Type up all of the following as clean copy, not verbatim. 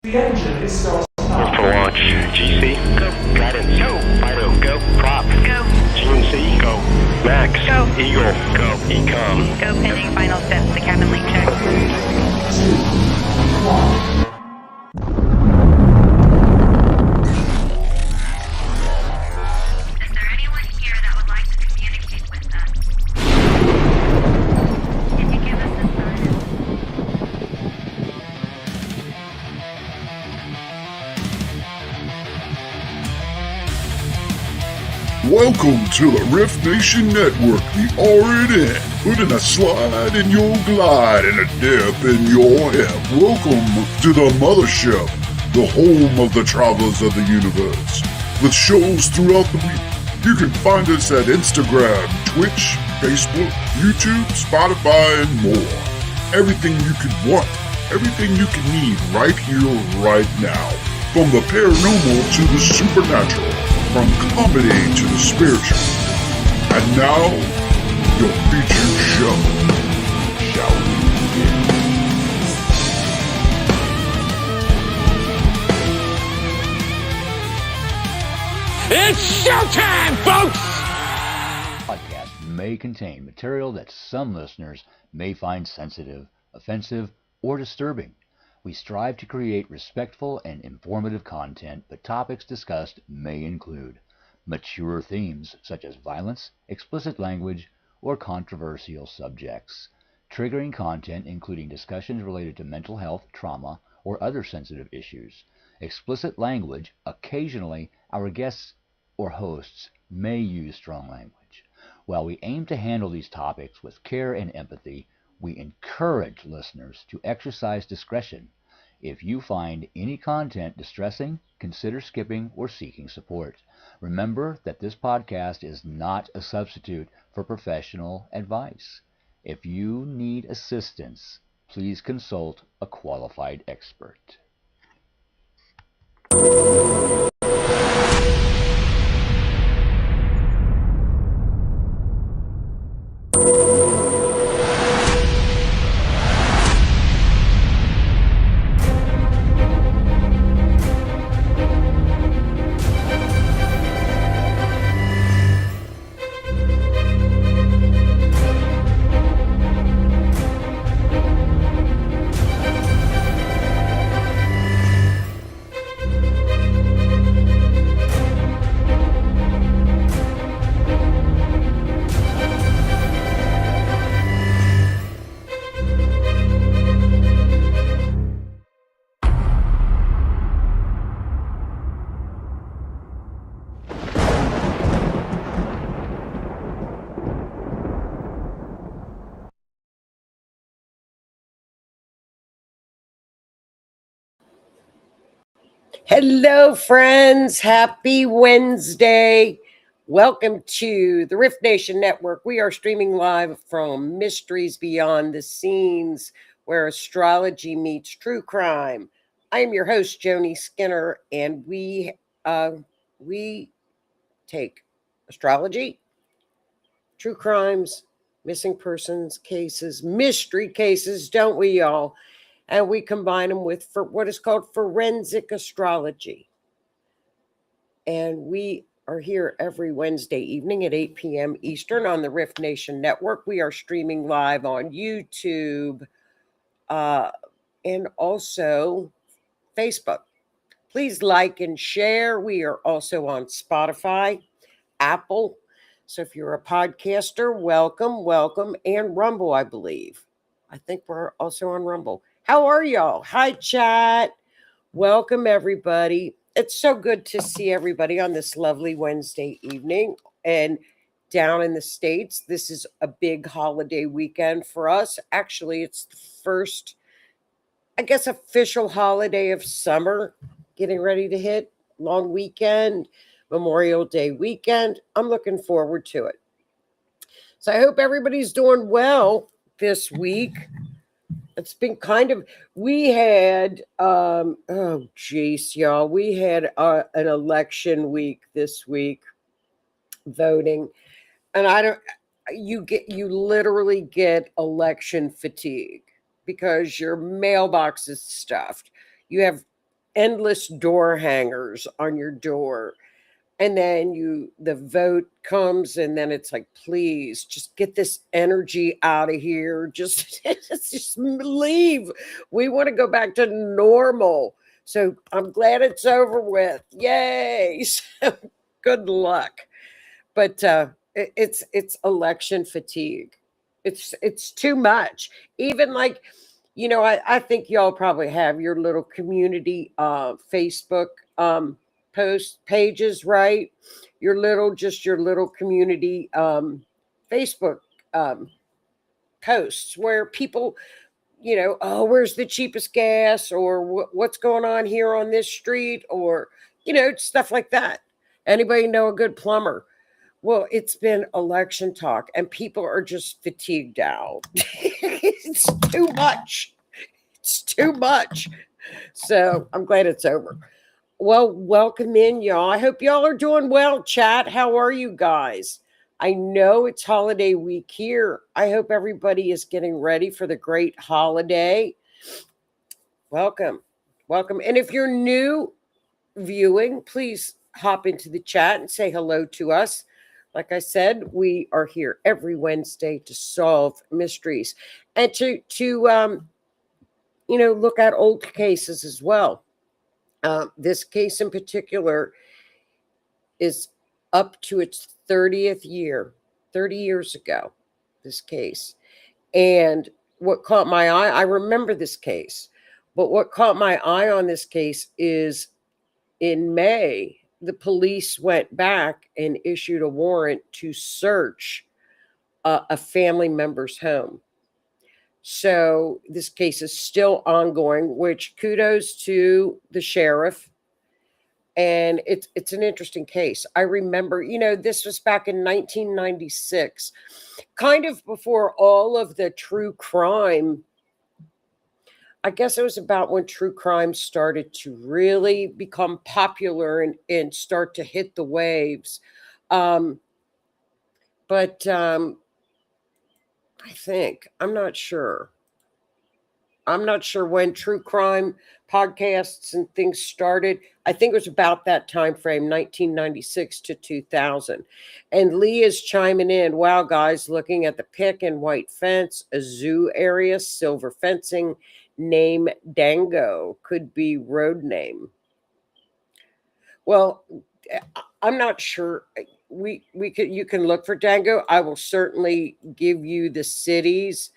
The engine is still stopped. For launch, GC, go. Guidance, go. Fido, go. Prop, go. GMC, go. Max, go. Eagle, go. Ecom, go. Pending final steps. The cabin link check. 3, 2, 1. Is there anyone here that would like to communicate with us? Can you give us a sign? Welcome to the Rift Nation Network, the RNN, putting a slide in your glide and a dip in your hip. Welcome to the mothership, the home of the travelers of the universe. With shows throughout the week, you can find us at Instagram, Twitch, Facebook, YouTube, Spotify, and more. Everything you could want, everything you can need right here, right now. From the paranormal to the supernatural. From comedy to the spiritual. And now, your featured show. Shall we begin? It's showtime, folks! Podcast may contain material that some listeners may find sensitive, offensive, or disturbing. We strive to create respectful and informative content, but topics discussed may include mature themes such as violence, explicit language, or controversial subjects, triggering content including discussions related to mental health, trauma, or other sensitive issues, explicit language. Occasionally, our guests or hosts may use strong language. While we aim to handle these topics with care and empathy, we encourage listeners to exercise discretion. If you find any content distressing, consider skipping or seeking support. Remember that this podcast is not a substitute for professional advice. If you need assistance, please consult a qualified expert. Hello, friends. Happy Wednesday. Welcome to the Rift Nation Network. We are streaming live from Mysteries Beyond the Scenes, where astrology meets true crime. I am your host, Joni Skinner, and we take astrology, true crimes, missing persons cases, mystery cases, don't we, y'all? And we combine them with what is called forensic astrology. And we are here every Wednesday evening at 8 p.m. Eastern on the Rift Nation Network. We are streaming live on YouTube and also Facebook. Please like and share. We are also on Spotify, Apple. So if you're a podcaster, welcome. And Rumble, I believe. I think we're also on Rumble. How are y'all? Hi, chat. Welcome, everybody. It's so good to see everybody on this lovely Wednesday evening. And down in the States, this is a big holiday weekend for us. Actually, it's the first, I guess, official holiday of summer getting ready to hit. Long weekend, Memorial Day weekend. I'm looking forward to it. So I hope everybody's doing well this week. It's been we had, y'all. We had an election week this week, voting. And you literally get election fatigue because your mailbox is stuffed. You have endless door hangers on your door. And then the vote comes, and then it's like, please just get this energy out of here. Just leave. We want to go back to normal. So I'm glad it's over with. Yay. So good luck. But it's election fatigue. It's too much. Even like, I think y'all probably have your little community Facebook post pages, right? Your little community Facebook um, posts where people, oh, where's the cheapest gas, or what's going on here on this street, or stuff like that. Anybody know a good plumber? Well, it's been election talk, and people are just fatigued out. It's too much. It's too much. So I'm glad it's over. Well, welcome in, y'all. I hope y'all are doing well, chat. How are you guys? I know it's holiday week here. I hope everybody is getting ready for the great holiday. Welcome. Welcome. And if you're new viewing, please hop into the chat and say hello to us. Like I said, we are here every Wednesday to solve mysteries and to look at old cases as well. This case in particular is up to its 30th year, 30 years ago, this case. And what caught my eye, I remember this case, but what caught my eye on this case is in May, the police went back and issued a warrant to search a family member's home. So this case is still ongoing, which kudos to the sheriff. And it's an interesting case. I remember, this was back in 1996, kind of before all of the true crime. I guess it was about when true crime started to really become popular and start to hit the waves. But I think, I'm not sure when true crime podcasts and things started. I think it was about that time frame, 1996 to 2000. And Lee is chiming in. Wow, guys, looking at the pic and white fence, a zoo area, silver fencing, name Dango, could be road name. Well, I'm not sure. You can look for Dango. I will certainly give you the cities.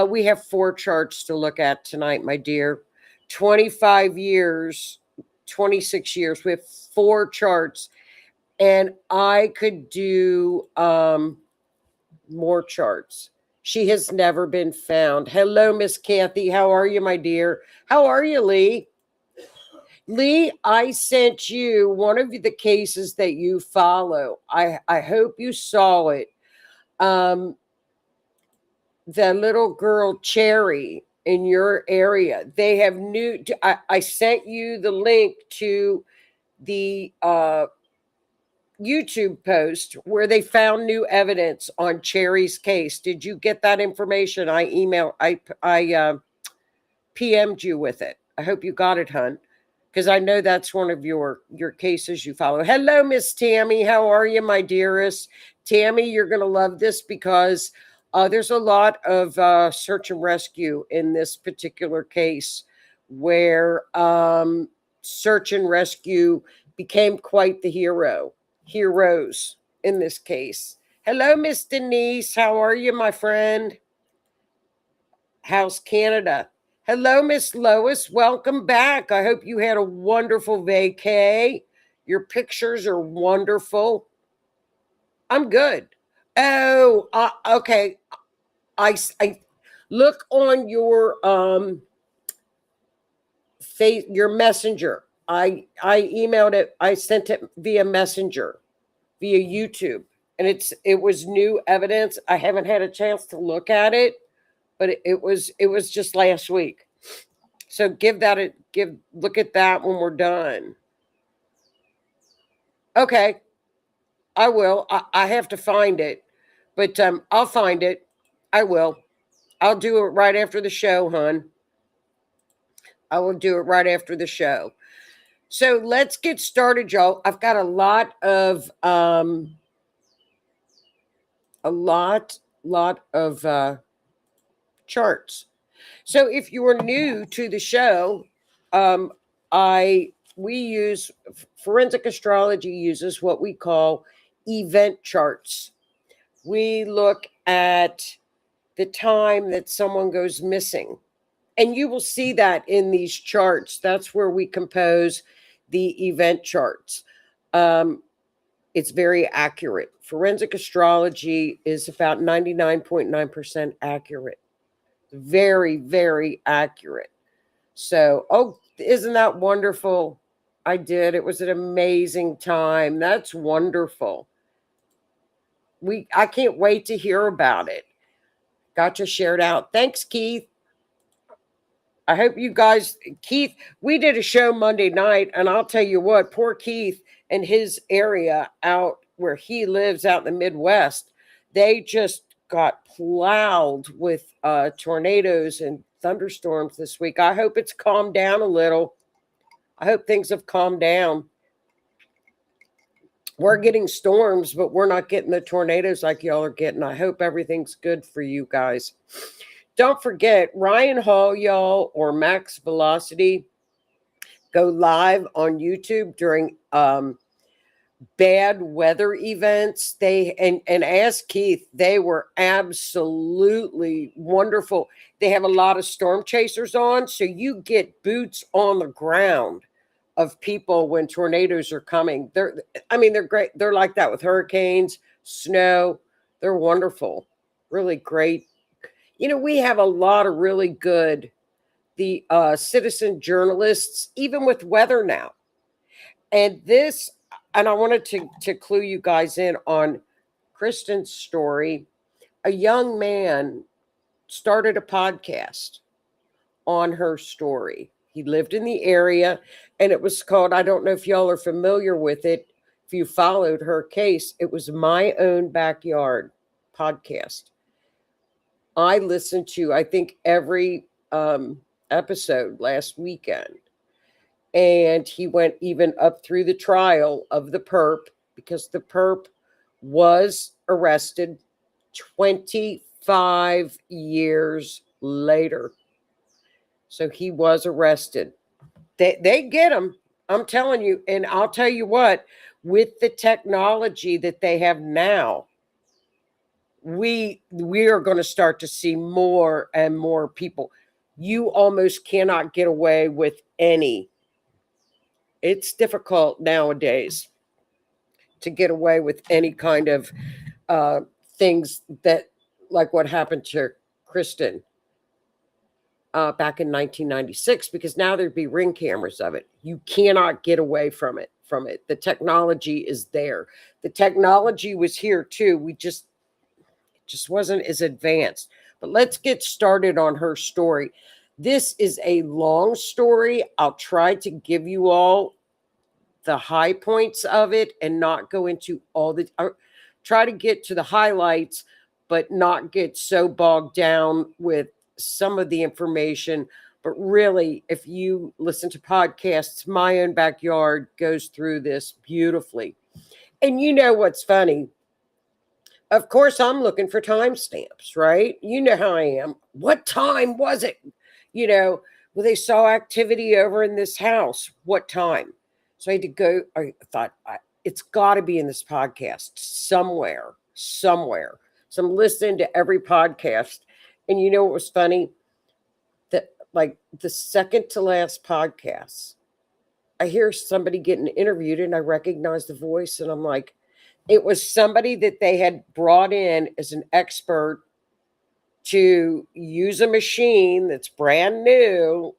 We have 4 charts to look at tonight, my dear. 25 years, 26 years. We have 4 charts, and I could do more charts. She has never been found. Hello, Miss Kathy. How are you, my dear? How are you, Lee? Lee, I sent you one of the cases that you follow. I hope you saw it. The little girl Cherry in your area, they have new. I sent you the link to the YouTube post where they found new evidence on Cherry's case. Did you get that information? I PM'd you with it. I hope you got it, hun, because I know that's one of your cases you follow. Hello, Miss Tammy. How are you, my dearest? Tammy, you're going to love this because there's a lot of search and rescue in this particular case where search and rescue became quite the heroes in this case. Hello, Miss Denise. How are you, my friend? How's Canada? Hello, Miss Lois. Welcome back. I hope you had a wonderful vacay. Your pictures are wonderful. I'm good. Oh, okay. I look on your your messenger. I emailed it. I sent it via messenger, via YouTube, and it was new evidence. I haven't had a chance to look at it, but it was just last week. So look at that when we're done. Okay, I will. I have to find it, but I'll find it. I will. I'll do it right after the show, hon. I will do it right after the show. So let's get started, y'all. I've got a lot of charts. So if you are new to the show, forensic astrology uses what we call event charts. We look at the time that someone goes missing. And you will see that in these charts. That's where we compose the event charts. It's very accurate. Forensic astrology is about 99.9% accurate. Very, very accurate. So, oh, isn't that wonderful? I did. It was an amazing time. That's wonderful. I can't wait to hear about it. Got you shared out. Thanks, Keith. I hope you guys, Keith, we did a show Monday night, and I'll tell you what, poor Keith and his area out where he lives out in the Midwest, they just got plowed with tornadoes and thunderstorms this week. I hope it's calmed down a little. I hope things have calmed down. We're getting storms, but we're not getting the tornadoes like y'all are getting. I hope everything's good for you guys. Don't forget, Ryan Hall, y'all, or Max Velocity go live on YouTube during bad weather events. And ask Keith, they were absolutely wonderful. They have a lot of storm chasers on, so you get boots on the ground of people when tornadoes are coming. They're great. They're like that with hurricanes, snow. They're wonderful, really great. You know, we have a lot of really good citizen journalists, even with weather now. And I wanted to clue you guys in on Kristin's story. A young man started a podcast on her story. He lived in the area, and it was called, I don't know if y'all are familiar with it, if you followed her case, it was My Own Backyard podcast. I listened to, I think, every episode last weekend. And he went even up through the trial of the perp, because the perp was arrested 25 years later. So he was arrested. They get him. I'm telling you. And I'll tell you what, with the technology that they have now, we are going to start to see more and more people. You almost cannot get away with any. It's difficult nowadays to get away with any kind of things that, like what happened to Kristin back in 1996, because now there'd be ring cameras of it. You cannot get away from it. The technology is there. The technology was here too. We just wasn't as advanced. But let's get started on her story. This is a long story. I'll try to give you all the high points of it and not go into all the, try to get to the highlights, but not get so bogged down with some of the information. But really, if you listen to podcasts, My Own Backyard goes through this beautifully. And you know what's funny? Of course, I'm looking for timestamps, right? You know how I am. What time was it? You know, well, they saw activity over in this house. What time? So I had to go. I thought, it's got to be in this podcast somewhere. So I'm listening to every podcast. And you know what was funny? That, like, the second to last podcast, I hear somebody getting interviewed and I recognize the voice. And I'm like, it was somebody that they had brought in as an expert to use a machine that's brand new.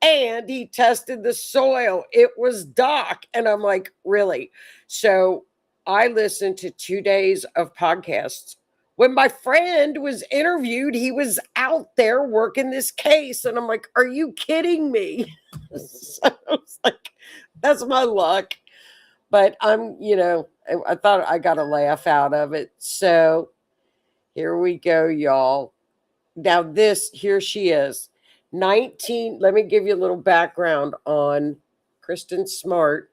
And he tested the soil. It was Doc. And I'm like, really? So I listened to 2 days of podcasts. When my friend was interviewed, he was out there working this case. And I'm like, are you kidding me? So I was like, that's my luck. But I thought I got a laugh out of it. So here we go, y'all. Now here she is. 19, let me give you a little background on Kristin Smart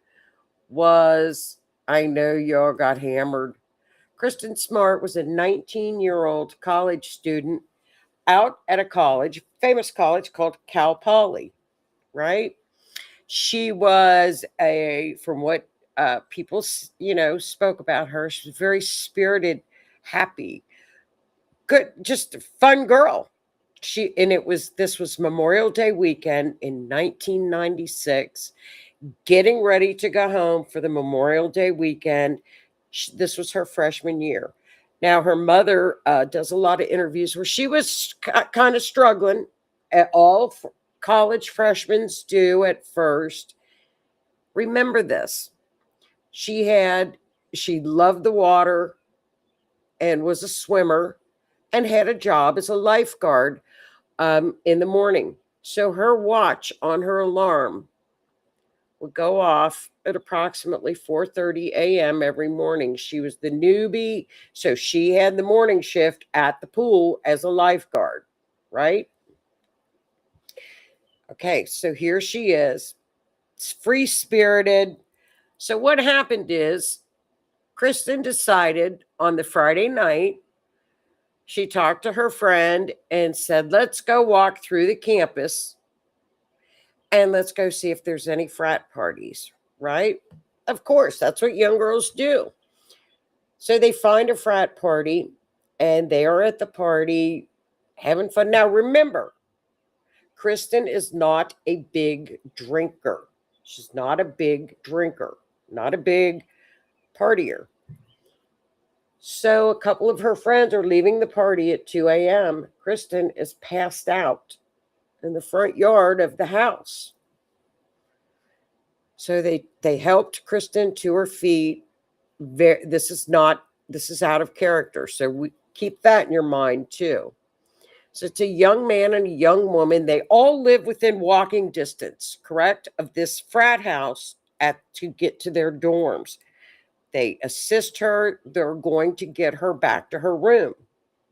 was, I know y'all got hammered. Kristin Smart was a 19-year-old college student out at a college, famous college called Cal Poly, right? She was from what people, spoke about her, she was very spirited, happy, good, just a fun girl. This was Memorial Day weekend in 1996, getting ready to go home for the Memorial Day weekend. This was her freshman year. Now, her mother does a lot of interviews where she was kind of struggling, at all college freshmen do at first. Remember this. She loved the water and was a swimmer and had a job as a lifeguard in the morning. So her watch on her alarm would go off at approximately 4:30 a.m. every morning. She was the newbie, so she had the morning shift at the pool as a lifeguard, right? Okay, so here she is, free-spirited. So what happened is Kristin decided on the Friday night, she talked to her friend and said, let's go walk through the campus and let's go see if there's any frat parties, right? Of course, that's what young girls do. So they find a frat party and they are at the party having fun. Now, remember, Kristin is not a big drinker. She's not a big drinker, not a big partier. So a couple of her friends are leaving the party at 2 a.m. Kristin is passed out in the front yard of the house. So they helped Kristin to her feet. This is out of character. So we keep that in your mind too. So it's a young man and a young woman. They all live within walking distance, correct, of this frat house to get to their dorms. They assist her. They're going to get her back to her room,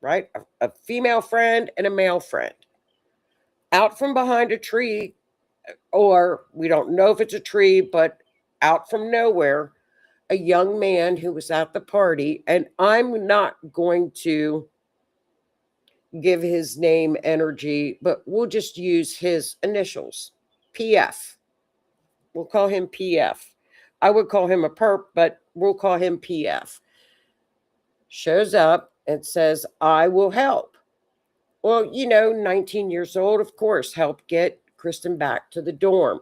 right? A female friend and a male friend. Out from behind a tree, or we don't know if it's a tree, but out from nowhere, a young man who was at the party, and I'm not going to give his name energy, but we'll just use his initials, PF. We'll call him PF. I would call him a perp, but we'll call him PF. Shows up and says, I will help. Well, 19 years old, of course, help get Kristin back to the dorm.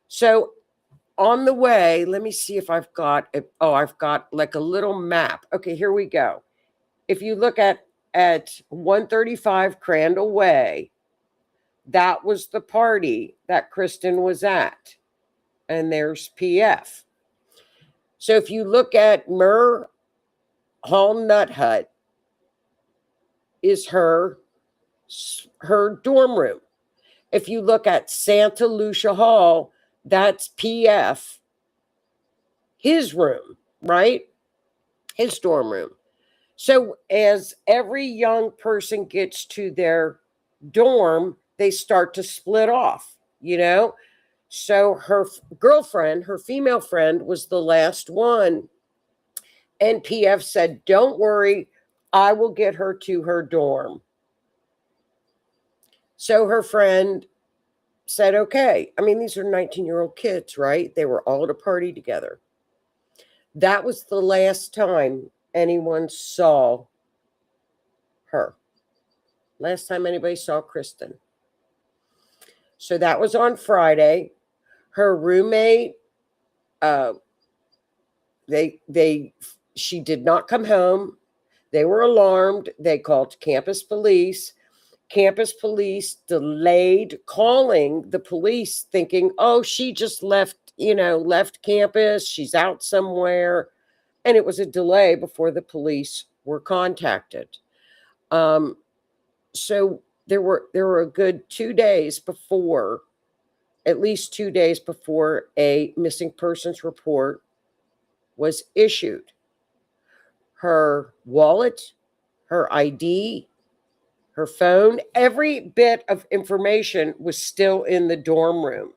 So on the way, let me see if I've got like a little map. Okay, here we go. If you look at 135 Crandall Way, that was the party that Kristin was at. And there's PF. So if you look at Murr Hall Nut Hut, is her dorm room. If you look at Santa Lucia Hall, that's PF, his room, right? His dorm room. So as every young person gets to their dorm, they start to split off, So her girlfriend, her female friend, was the last one. And PF said, don't worry, I will get her to her dorm. So her friend said, okay. I mean, these are 19-year-old kids, right? They were all at a party together. That was the last time anyone saw her. Last time anybody saw Kristin. So that was on Friday. Her roommate, she did not come home. They were alarmed. They called campus police. Campus police delayed calling the police, thinking, oh, she just left campus. She's out somewhere. And it was a delay before the police were contacted. So there were a good 2 days before, at least 2 days before a missing persons report was issued. Her wallet, her ID, her phone, every bit of information was still in the dorm room.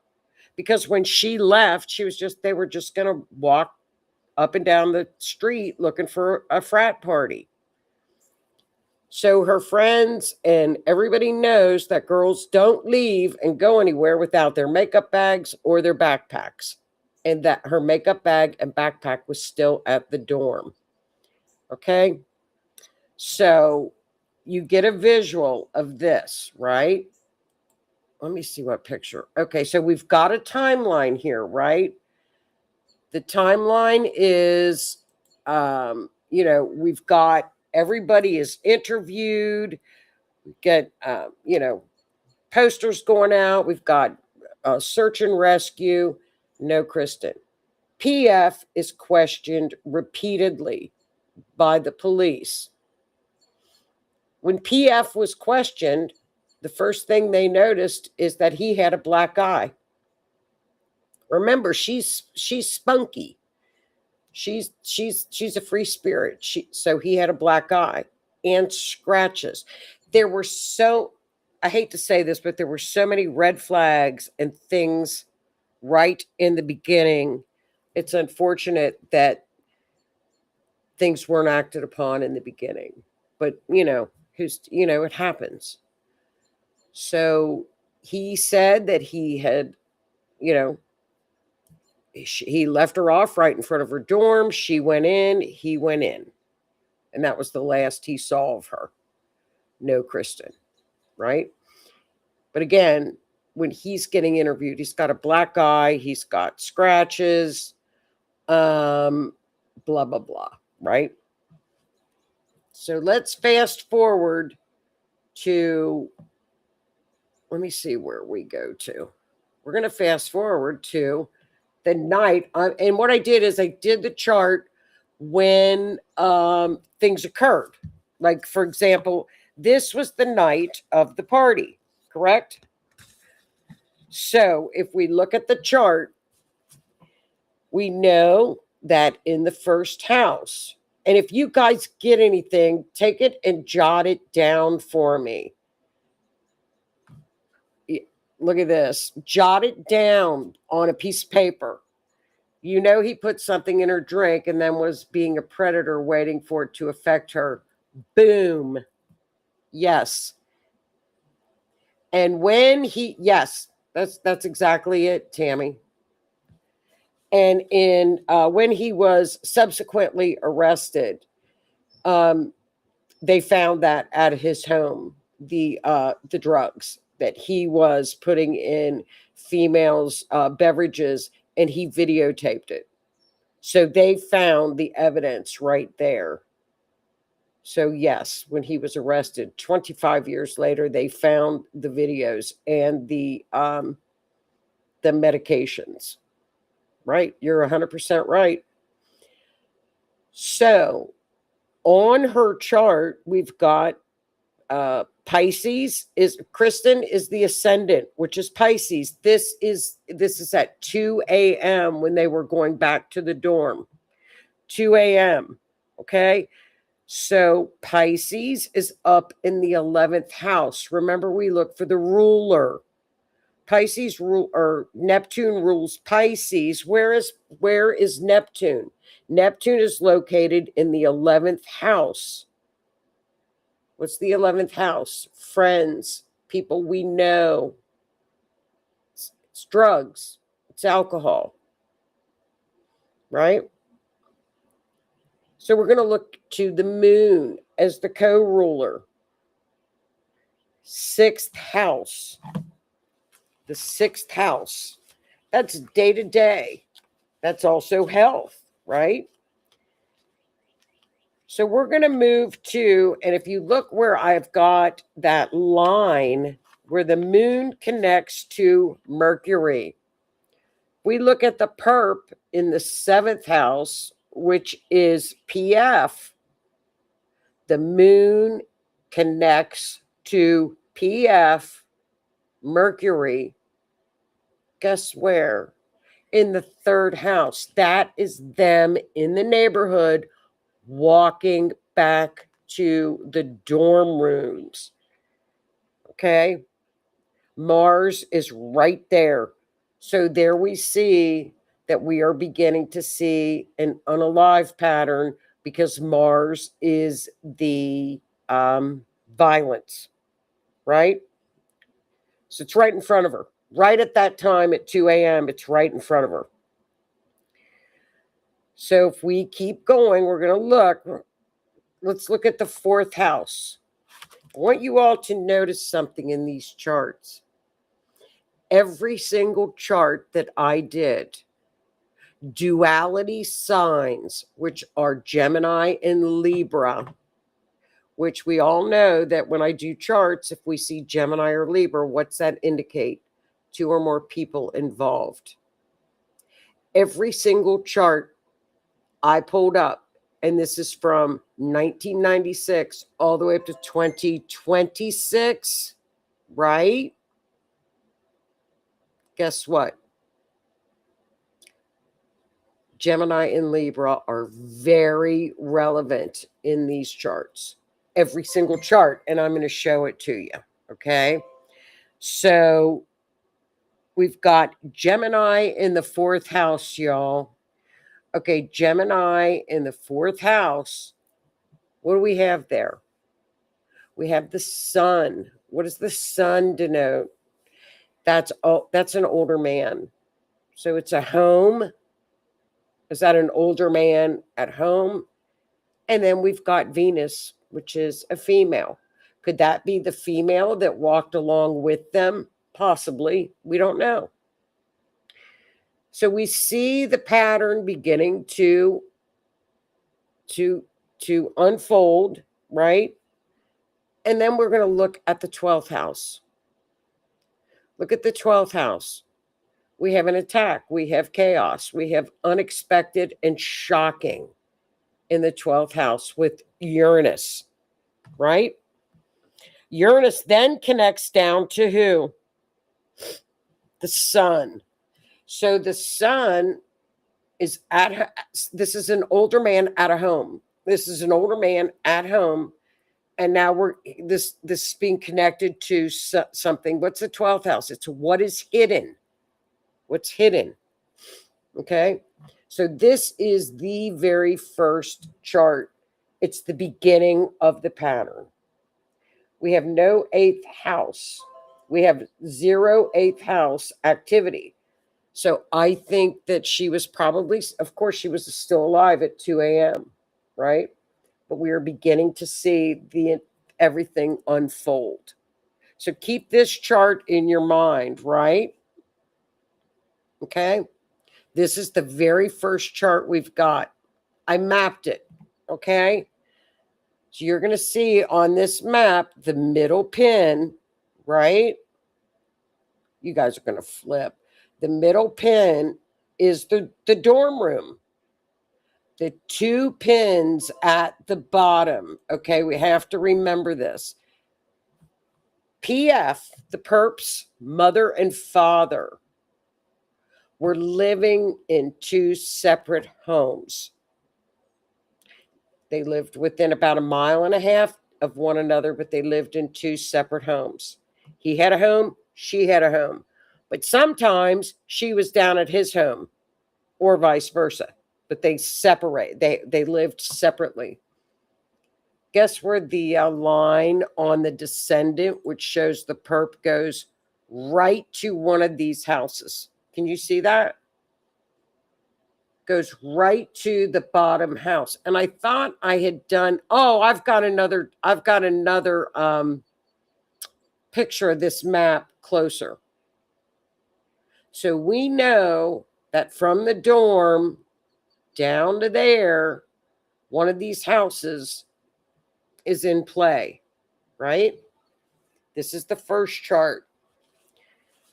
because when she left, they were just going to walk up and down the street looking for a frat party. So her friends and everybody knows that girls don't leave and go anywhere without their makeup bags or their backpacks. And that her makeup bag and backpack was still at the dorm. Okay? So you get a visual of this, right? Let me see what picture. Okay, so we've got a timeline here, right? The timeline is, we've got everybody is interviewed. We get, posters going out. We've got search and rescue. No Kristin. PF is questioned repeatedly by the police. When PF was questioned, the first thing they noticed is that he had a black eye. Remember, she's spunky. She's a free spirit. So he had a black eye and scratches. There were I hate to say this, but there were so many red flags and things right in the beginning. It's unfortunate that things weren't acted upon in the beginning, but it happens. So he said that he had, he left her off right in front of her dorm. She went in, he went in. And that was the last he saw of her. No Kristin, right? But again, when he's getting interviewed, he's got a black eye, he's got scratches, blah, blah, blah, right? So let's fast forward to, let me see where we go to. We're going to fast forward to the night. And what I did is I did the chart when things occurred. Like, for example, this was the night of the party, correct? So if we look at the chart, we know that in the first house, and if you guys get anything, take it and jot it down for me. Look at this. Jot it down on a piece of paper. You know he put something in her drink and then was being a predator waiting for it to affect her. Boom. Yes. And when yes, that's exactly it, Tammy. And when he was subsequently arrested, they found that at his home, the drugs that he was putting in females' beverages, and he videotaped it. So they found the evidence right there. So yes, when he was arrested, 25 years later, they found the videos and the medications. Right? You're 100% right. So on her chart, we've got Pisces Kristin is the ascendant, which is Pisces. This is at 2 a.m. when they were going back to the dorm. 2 a.m. Okay. So Pisces is up in the 11th house. Remember, we look for the ruler. Pisces Neptune rules Pisces. Where is Neptune? Neptune is located in the 11th house. What's the 11th house? Friends, people we know. It's drugs. It's alcohol. Right? So we're going to look to the moon as the co-ruler. 6th house. The 6th house. That's day to day. That's also health, right? So we're going to move to, and if you look where I've got that line where the moon connects to Mercury, we look at the perp in the 7th house, which is PF. The moon connects to PF, Mercury. Guess where? In the 3rd house. That is them in the neighborhood walking back to the dorm rooms. Okay? Mars is right there. So there we see that we are beginning to see an unalive pattern because Mars is the violence, right? So it's right in front of her. Right at that time at 2 a.m., it's right in front of her. So if we keep going, we're going to look. Let's look at the 4th house. I want you all to notice something in these charts. Every single chart that I did, duality signs, which are Gemini and Libra, which we all know that when I do charts, if we see Gemini or Libra, what's that indicate? 2 or more people involved. Every single chart I pulled up, and this is from 1996 all the way up to 2026, right? Guess what? Gemini and Libra are very relevant in these charts. Every single chart, and I'm going to show it to you, okay? So we've got Gemini in the 4th house, y'all. Okay, Gemini in the 4th house. What do we have there? We have the sun. What does the sun denote? That's an older man. So it's a home. Is that an older man at home? And then we've got Venus, which is a female. Could that be the female that walked along with them? Possibly. We don't know. So we see the pattern beginning to unfold, right? And then we're going to look at the 12th house. Look at the 12th house. We have an attack. We have chaos. We have unexpected and shocking in the 12th house with Uranus, right? Uranus then connects down to who? The sun. So the sun is this is an older man at a home. This is an older man at home. And now this is being connected to something. What's the 12th house? It's what is hidden. What's hidden. Okay. So this is the very first chart. It's the beginning of the pattern. We have no 8th house. We have 0 8th house activity. So I think that she was probably, of course, she was still alive at 2 a.m., right? But we are beginning to see everything unfold. So keep this chart in your mind, right? Okay. This is the very first chart we've got. I mapped it. Okay. So you're going to see on this map, the middle pin, right? You guys are going to flip. The middle pin is the dorm room. The 2 pins at the bottom. Okay, we have to remember this. PF, the perp's mother and father, were living in 2 separate homes. They lived within about 1.5 miles of one another, but they lived in 2 separate homes. He had a home, she had a home. But sometimes she was down at his home or vice versa. But they separate. They lived separately. Guess where the line on the descendant, which shows the perp, goes right to one of these houses. Can you see that? Goes right to the bottom house. And I thought I had done, I've got another picture of this map closer. So we know that from the dorm down to there, one of these houses is in play, right? This is the first chart.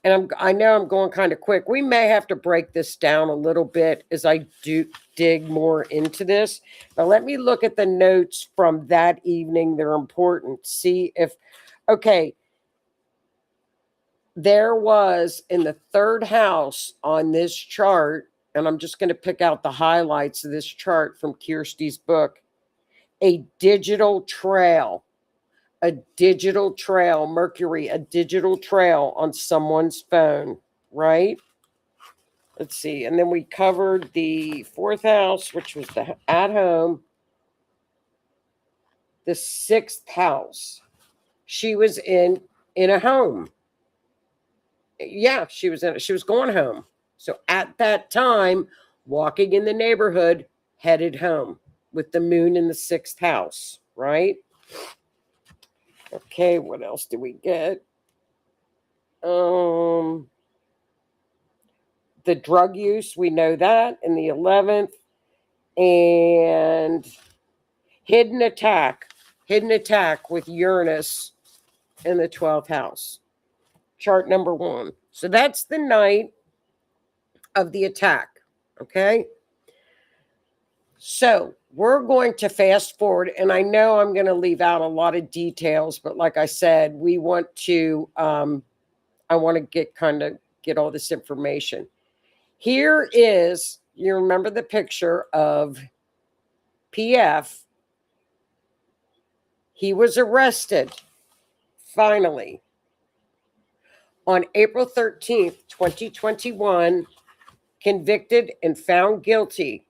And I know I'm going kind of quick. We may have to break this down a little bit as I do dig more into this. But let me look at the notes from that evening. They're important. See if, okay, there was in the 3rd house on this chart, and I'm just going to pick out the highlights of this chart from Kirsty's book, a digital trail, Mercury, a digital trail on someone's phone, right? let's see. And then we covered the 4th house, which was the at home. The 6th house. She was in a home. Yeah, she was going home. So at that time, walking in the neighborhood, headed home with the moon in the 6th house, right? Okay, what else did we get? The drug use, we know that in the 11th. And hidden attack with Uranus in the 12th house. Chart number 1. So that's the night of the attack. Okay. So we're going to fast forward, and I know I'm going to leave out a lot of details, but like I said, we want to, I want to get all this information. Here is, you remember the picture of PF. He was arrested, finally, on April 13th, 2021, convicted and found guilty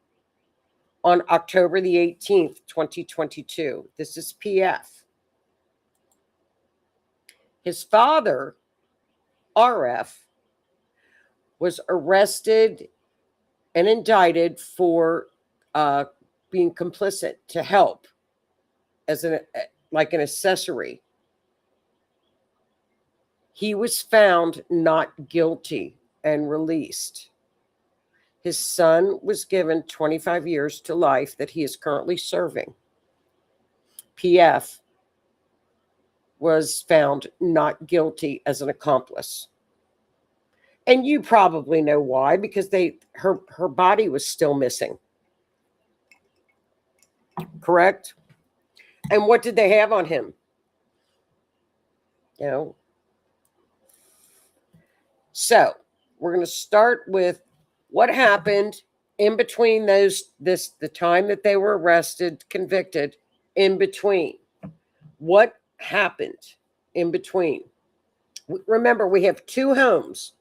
on October the 18th, 2022. This is PF. His father, RF, was arrested and indicted for being complicit to help as an accessory. He was found not guilty and released. His son was given 25 years to life that he is currently serving. PF was found not guilty as an accomplice. And you probably know why, because her body was still missing. Correct? And what did they have on him? You know. So we're going to start with what happened in between the time that they were arrested, convicted, in between. What happened in between? Remember, we have 2 homes.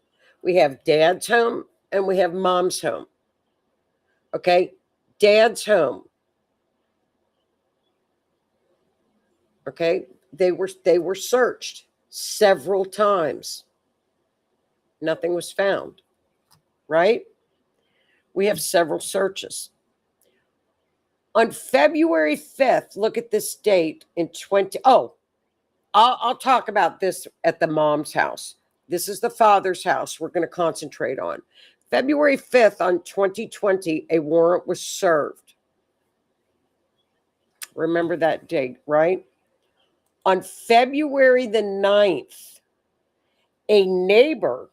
We have dad's home and we have mom's home. Okay? Dad's home. Okay? They were searched several times. Nothing was found. Right? We have several searches. On February 5th, look at this date in I'll talk about this at the mom's house. This is the father's house we're going to concentrate on. February 5th on 2020, a warrant was served. Remember that date, right? On February the 9th, a neighbor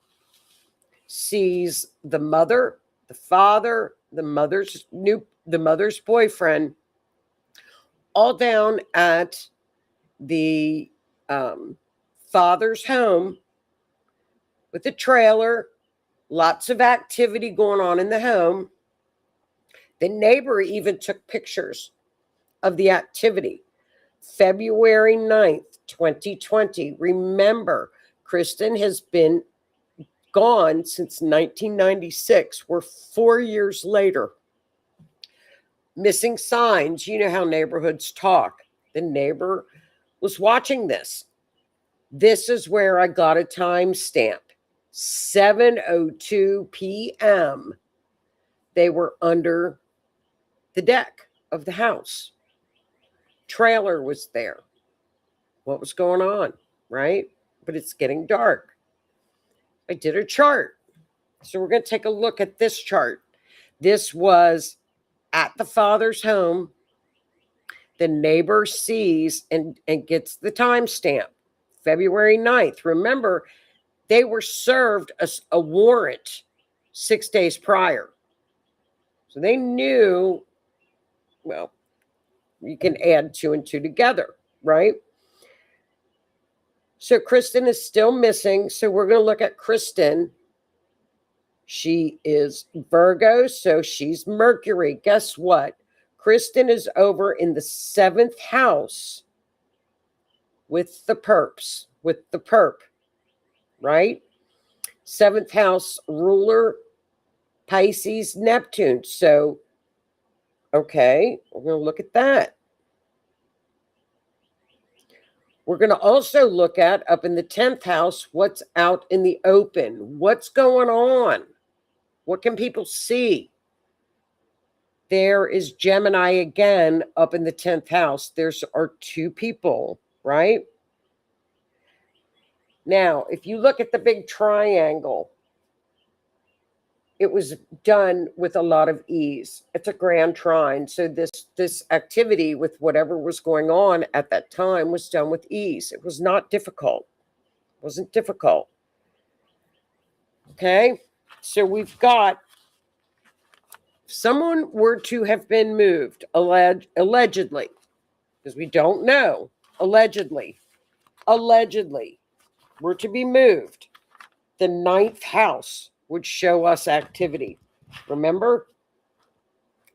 sees the mother, the father, the mother's boyfriend, all down at the father's home with a trailer, lots of activity going on in the home. The neighbor even took pictures of the activity. February 9th, 2020. Remember, Kristin has been gone since 1996. We're 4 years later. Missing signs. You know how neighborhoods talk. The neighbor was watching this. This is where I got a timestamp. 7:02 p.m. They were under the deck of the house. Trailer was there. What was going on, right? But it's getting dark. I did a chart. So we're going to take a look at this chart. This was at the father's home. The neighbor sees and gets the timestamp. February 9th. Remember, they were served a warrant 6 days prior. So they knew, well, you can add 2 and 2 together, right? So Kristin is still missing. So we're going to look at Kristin. She is Virgo, so she's Mercury. Guess what? Kristin is over in the 7th house with the perp, right? 7th house ruler Pisces, Neptune. So, okay, we're going to look at that. We're going to also look at, up in the 10th house, what's out in the open. What's going on? What can people see? There is Gemini again up in the 10th house. There are two people, right? Now, if you look at the big triangle, it was done with a lot of ease. It's a grand trine. So this activity with whatever was going on at that time was done with ease. It was not difficult. It wasn't difficult. Okay? So we've got, if someone were to have been moved, allegedly, because we don't know, allegedly, were to be moved, the 9th house would show us activity. Remember?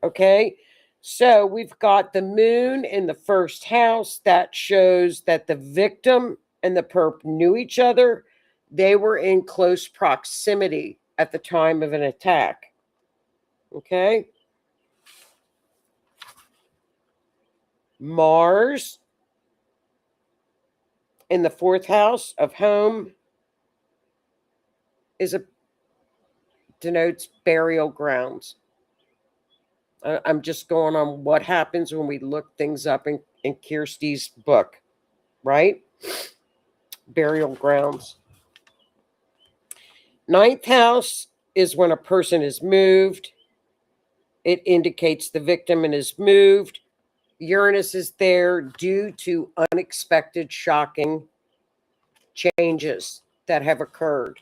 Okay. So we've got the moon in the 1st house. That shows that the victim and the perp knew each other. They were in close proximity at the time of an attack. Okay. Mars in the 4th house of home denotes burial grounds. I'm just going on what happens when we look things up in Kirsty's book, right? Burial grounds. 9th house is when a person is moved. It indicates the victim and is moved. Uranus is there due to unexpected, shocking changes that have occurred.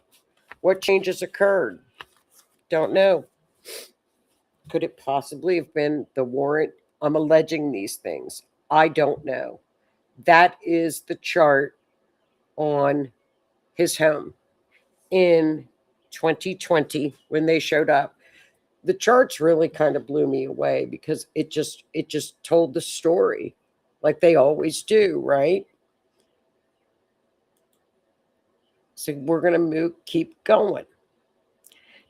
What changes occurred? Don't know. Could it possibly have been the warrant? I'm alleging these things. I don't know. That is the chart on his home in 2020 when they showed up. The charts really kind of blew me away because it just told the story like they always do, right? So we're going to keep going.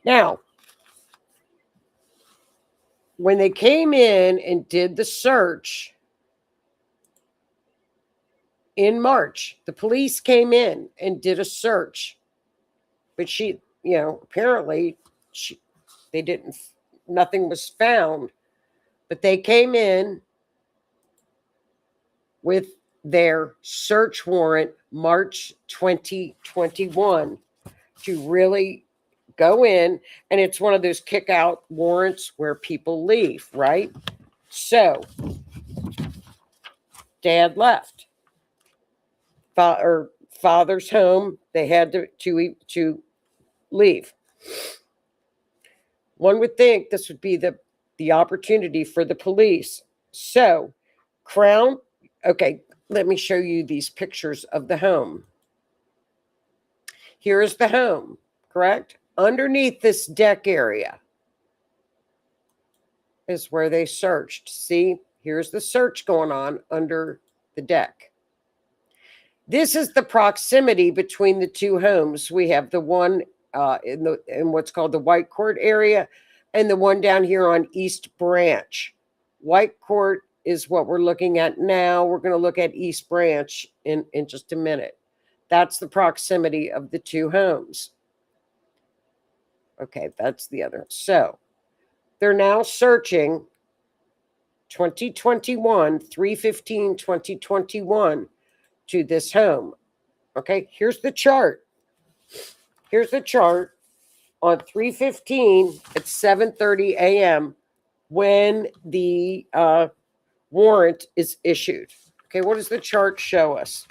Now, when they came in and did the search in March, the police came in and did a search, but apparently nothing was found, but they came in with their search warrant March 2021 to really go in, and it's one of those kick out warrants where people leave, right? So dad left. Father's home, they had to leave. One would think this would be the opportunity for the police. So Crown, okay, let me show you these pictures of the home. Here's the home, correct? Underneath this deck area is where they searched. See, here's the search going on under the deck. This is the proximity between the two homes. We have the one in what's called the White Court area and the one down here on East Branch. White Court is what we're looking at now. We're going to look at East Branch in just a minute. That's the proximity of the two homes. Okay, that's the other. So they're now searching 2021, 3/15/2021 to this home. Okay, here's the chart. Here's the chart on 3/15 at 7:30 a.m. when the warrant is issued. Okay, what does the chart show us?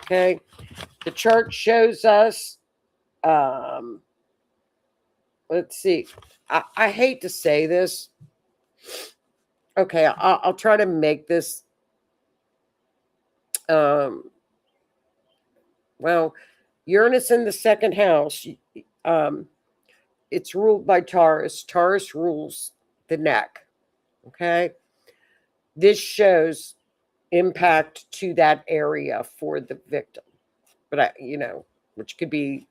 Okay, the chart shows us, let's see. I hate to say this. Okay, I'll try to make this. Well, Uranus in the 2nd house. It's ruled by Taurus. Taurus rules the neck. Okay, this shows impact to that area for the victim, but which could be,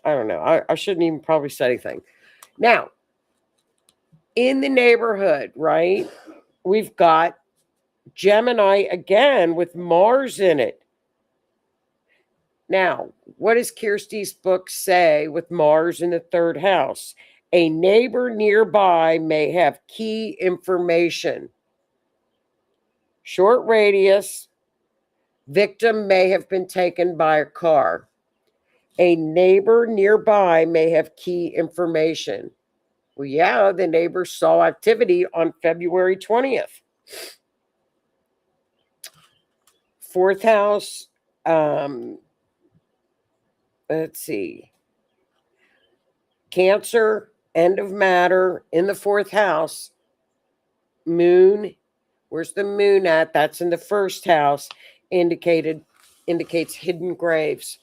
I don't know. I shouldn't even probably say anything. Now, in the neighborhood, right, we've got Gemini again with Mars in it. Now, what does Kirsty's book say with Mars in the third house? A neighbor nearby may have key information. Short radius. Victim may have been taken by a car. A neighbor nearby may have key information. Well, yeah, the neighbor saw activity on February 20th. Fourth house, let's see. Cancer, end of matter in the fourth house. Moon, where's the moon at? That's in the first house. Indicates hidden graves.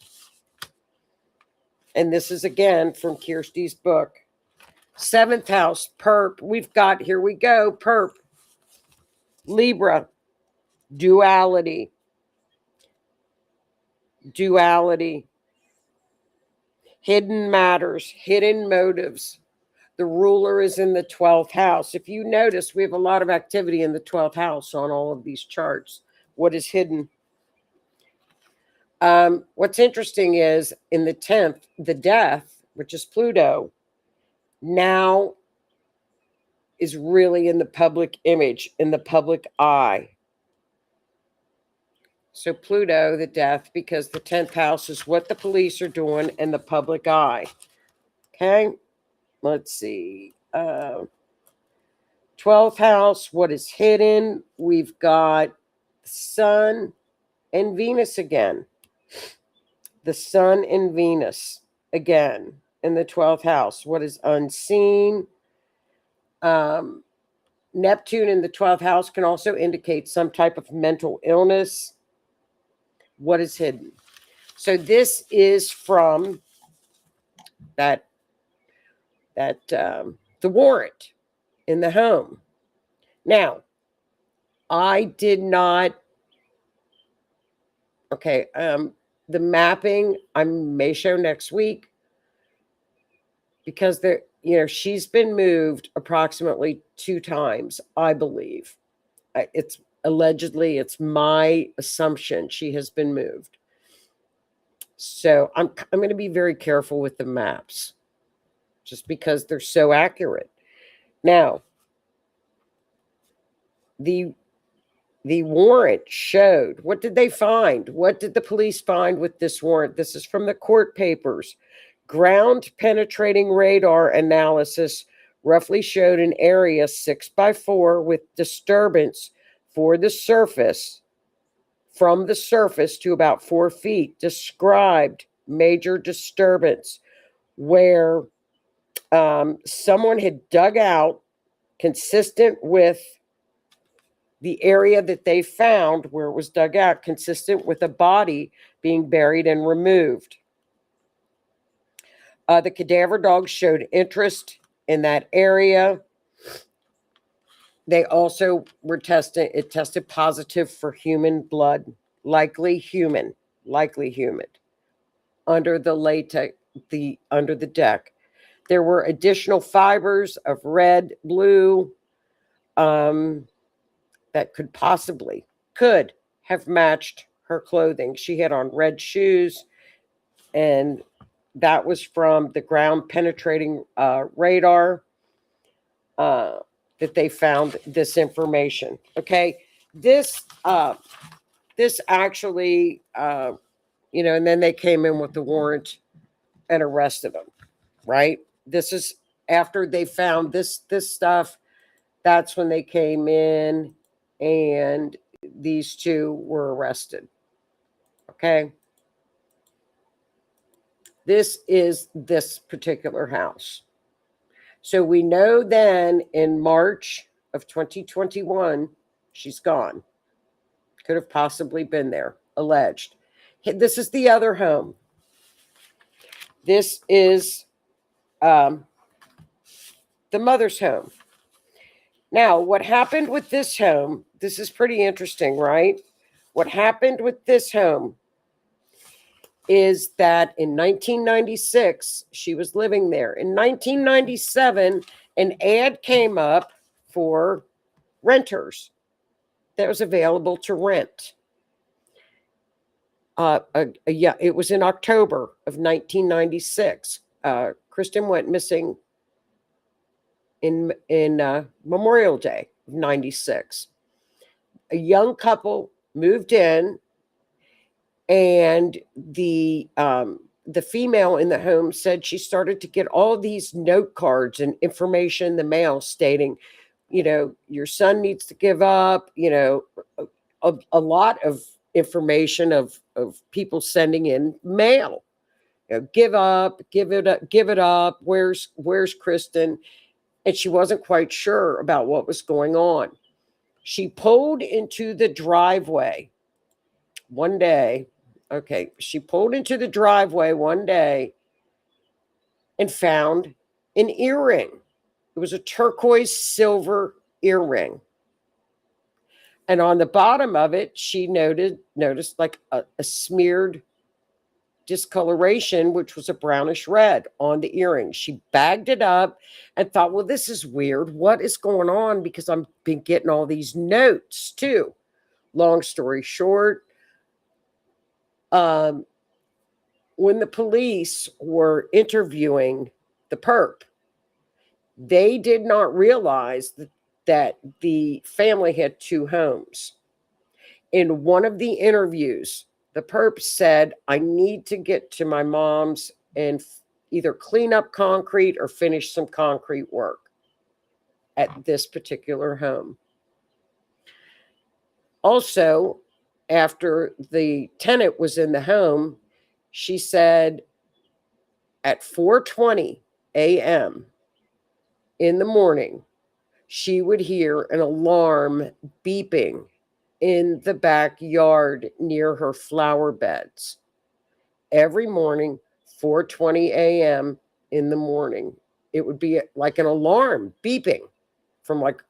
And this is again from Kirsty's book. Seventh house, perp. We've got, here we go, perp. Libra, duality. Duality. Hidden matters, hidden motives. The ruler is in the 12th house. If you notice, we have a lot of activity in the 12th house on all of these charts. What is hidden? What's interesting is in the 10th, the death, which is Pluto, now is really in the public image, in the public eye. So Pluto, the death, because the 10th house is what the police are doing in the public eye. Okay, let's see. 12th house, what is hidden? We've got Sun and Venus again. The Sun and Venus again in the 12th house. What is unseen? Neptune in the 12th house can also indicate some type of mental illness. What is hidden? So this is from the warrant in the home. Now, I did not. Okay, the mapping I may show next week because she's been moved approximately 2 times, I believe. It's allegedly, it's my assumption she has been moved. So I'm going to be very careful with the maps just because they're so accurate. Now, the warrant showed, what did they find? What did the police find with this warrant? This is from the court papers. Ground penetrating radar analysis roughly showed an area 6x4 with disturbance from the surface to about 4 feet. Described major disturbance where someone had dug out consistent with the area that they found where it was dug out, consistent with a body being buried and removed. The cadaver dogs showed interest in that area. They also were it tested positive for human blood, likely human, under the latex, under the deck. There were additional fibers of red, blue, that could have matched her clothing. She had on red shoes, and that was from the ground penetrating radar that they found this information. Okay, this actually, and then they came in with the warrant and arrested them. Right. This is after they found this stuff. That's when they came in. And these 2 were arrested. Okay. This is this particular house. So we know then in March of 2021, she's gone. Could have possibly been there, alleged. This is the other home. This is the mother's home. Now, what happened with this home, this is pretty interesting, right? What happened with this home? is that in 1996, she was living there. In 1997, an ad came up for renters that was available to rent. Yeah, it was in October of 1996. Kristin went missing in Memorial Day of 96. A young couple moved in, and the female in the home said she started to get all these note cards and information in the mail stating, your son needs to give up, a lot of information of people sending in mail. Give up, give it up. Where's Kristin? And she wasn't quite sure about what was going on. She pulled into the driveway one day. Okay, she pulled into the driveway one day and found an earring. It was a turquoise silver earring. And on the bottom of it, she noticed like a smeared discoloration, which was a brownish red on the earring. She bagged it up and thought, well, this is weird. What is going on? Because I've been getting all these notes too. Long story short, when the police were interviewing the perp, they did not realize that the family had two homes. In one of the interviews, the perp said, I need to get to my mom's and either clean up concrete or finish some concrete work at this particular home. Also, after the tenant was in the home, she said at 4:20 a.m. in the morning, she would hear an alarm beeping in the backyard near her flower beds. Every morning, 4:20 a.m. in the morning, it would be like an alarm beeping from like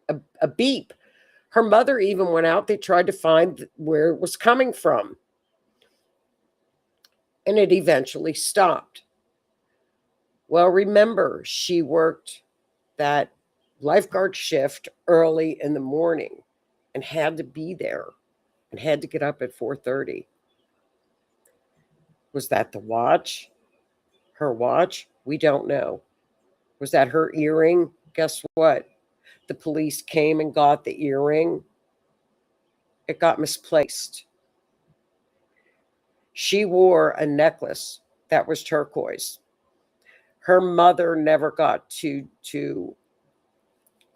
a beep. Her mother even went out. They tried to find where it was coming from. And it eventually stopped. Well, remember, she worked that lifeguard shift early in the morning and had to be there and had to get up at 4:30. Was that the watch? Her watch? We don't know. Was that her earring? Guess what? The police came and got the earring. It got misplaced. She wore a necklace that was turquoise. Her mother never got to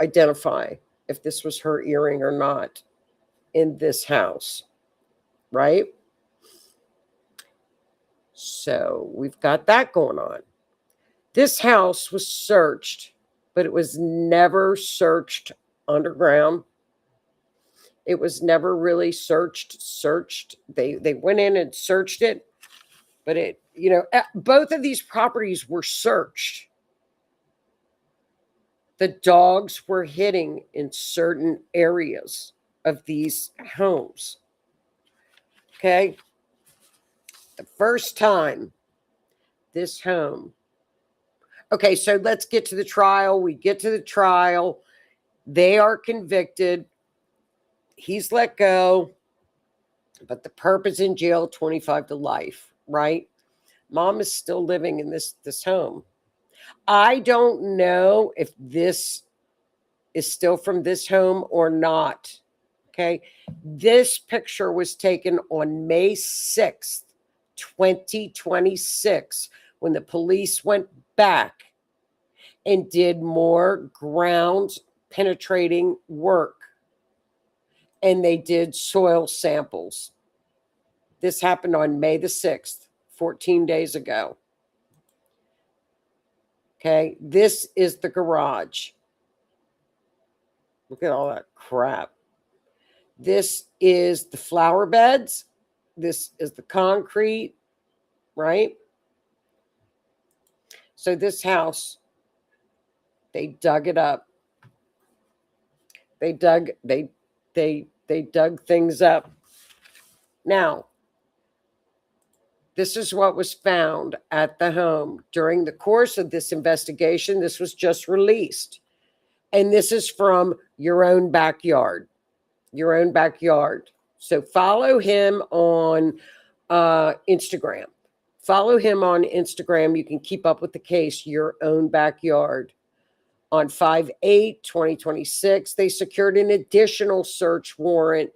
identify if this was her earring or not in this house, right? So we've got that going on. This house was searched, but it was never searched underground. It was never really searched. They went in and searched it, but both of these properties were searched. The dogs were hitting in certain areas of these homes. Okay. The first time this home. Okay, so let's get to the trial. We get to the trial. They are convicted. He's let go, but the perp is in jail 25 to life, right? Mom is still living in this home. I don't know if this is still from this home or not. Okay. This picture was taken on May 6th, 2026, when the police went back and did more ground penetrating work. And they did soil samples. This happened on May the 6th, 14 days ago. Okay, this is the garage. Look at all that crap. This is the flower beds. This is the concrete, right? So this house, they dug it up. They dug things up. Now, This is what was found at the home. During the course of this investigation, this was just released. And this is from your own backyard. Your own backyard. So follow him on Instagram. Follow him on Instagram. You can keep up with the case, Your Own Backyard. On 5/8/2026, they secured an additional search warrant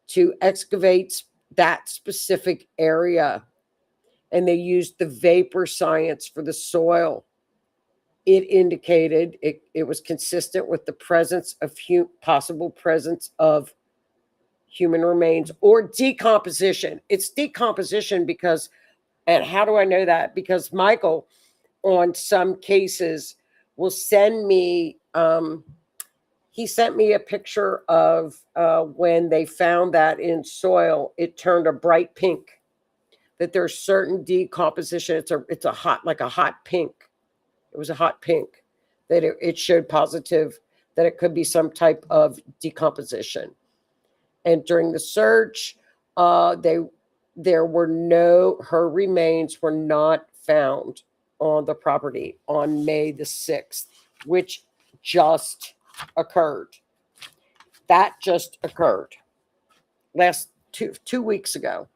to excavate that specific area. And they used the vapor science for the soil. It indicated it was consistent with the presence of possible presence of human remains or decomposition. It's decomposition because, and how do I know that? Because Michael, on some cases, will send me, he sent me a picture of when they found that in soil, it turned a bright pink, that there's certain decomposition. It's a hot, like a hot pink. It was a hot pink, that it showed positive that it could be some type of decomposition. And during the search, her remains were not found on the property on May the 6th, which just occurred. That just occurred last 2 weeks ago.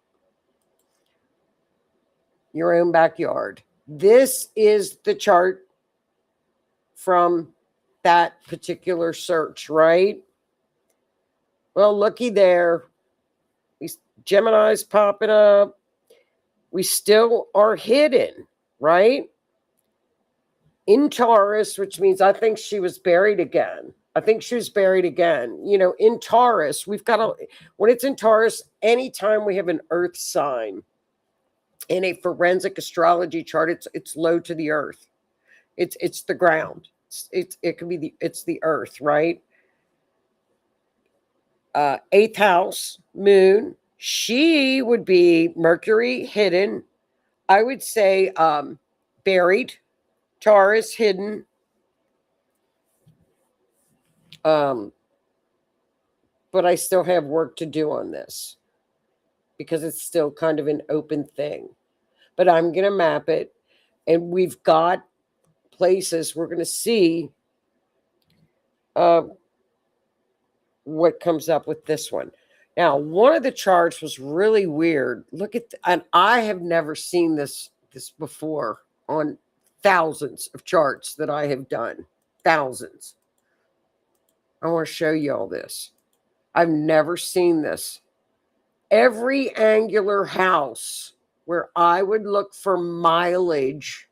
Your Own Backyard. This is the chart from that particular search, right? Well, looky there. Gemini's popping up. We still are hidden, right? In Taurus, which means I think she was buried again. You know, in Taurus, when it's in Taurus, anytime we have an earth sign in a forensic astrology chart, it's low to the earth. It's the ground. It's the earth, right? 8th house, moon. She would be Mercury, hidden. I would say buried. Taurus, hidden. But I still have work to do on this because it's still kind of an open thing. But I'm going to map it, and we've got places we're going to see what comes up with this one. Now, one of the charts was really weird. Look at, and I have never seen this before on thousands of charts that I have done. Thousands. I want to show you all this. I've never seen this. Every angular house where I would look for mileage